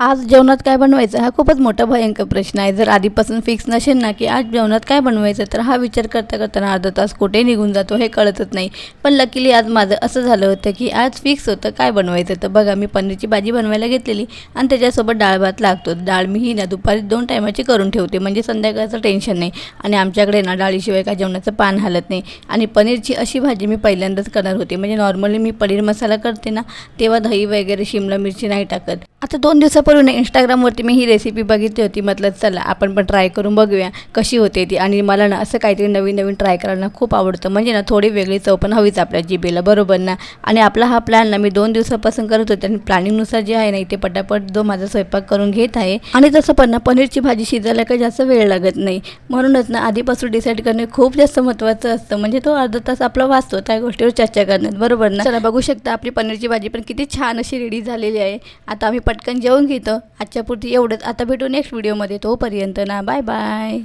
आज जेवणात काय बनवायचं हा खूपच मोठा भयंकर प्रश्न आहे। जर आधीपासून फिक्स नसेल ना की आज जेवणात काय बनवायचं, तर हा विचार करता करताना अर्धा तास कुठे निघून जातो हे कळतच नाही। पण लकीली आज माझं असं झालं होतं की आज फिक्स होतं काय बनवायचं। तर बघा, मी पनीरची भाजी बनवायला घेतलेली आणि त्याच्यासोबत डाळ भात लागतो। डाळ मी ही ना दुपारी 2 टायमाची करून ठेवते, म्हणजे संध्याकाळचं टेन्शन नाही। आणि आमच्याकडे ना डाळीशिवाय काय जेवणाचं पान हलत नाही। आणि पनीरची अशी भाजी मी पहिल्यांदाच करणार होते, म्हणजे नॉर्मली मी पनीर मसाला करते ना तेव्हा दही वगैरे शिमला मिरची नाही टाकत। आता 2 दिवसापूर्वी इंस्टाग्रामवरती मी ही रेसिपी बघितली होती। म्हटलं चला आपण पण ट्राय करून बघूया कशी होते ती। आणि मला ना असं काहीतरी नवीन नवीन ट्राय करायला खूप आवडतं, म्हणजे ना थोडी वेगळी चव पण हवीच आपल्या जिभेला, बरोबर ना। आणि आपला हा प्लॅन ना मी 2 दिवसापासून करत होते आणि प्लॅनिंगनुसार जे आहे ना इथे पटापट जो माझा स्वयंपाक करून घेत आहे। आणि तसं पण ना पनीरची भाजी शिजायला काही जास्त वेळ लागत नाही, म्हणूनच ना आधीपासून डिसाईड करणे खूप जास्त महत्त्वाचं असतं, म्हणजे तो अर्धा तास आपला वाचतो त्या गोष्टीवर चर्चा करण्यात, बरोबर ना। चला बघू शकता आपली पनीरची भाजी पण किती छान अशी रेडी झालेली आहे। आता आम्ही पटकन जेवून घेतो। आजच्या पुरती एवढंच, आता भेटू नेक्स्ट व्हिडिओमध्ये, तोपर्यंत ना बाय बाय।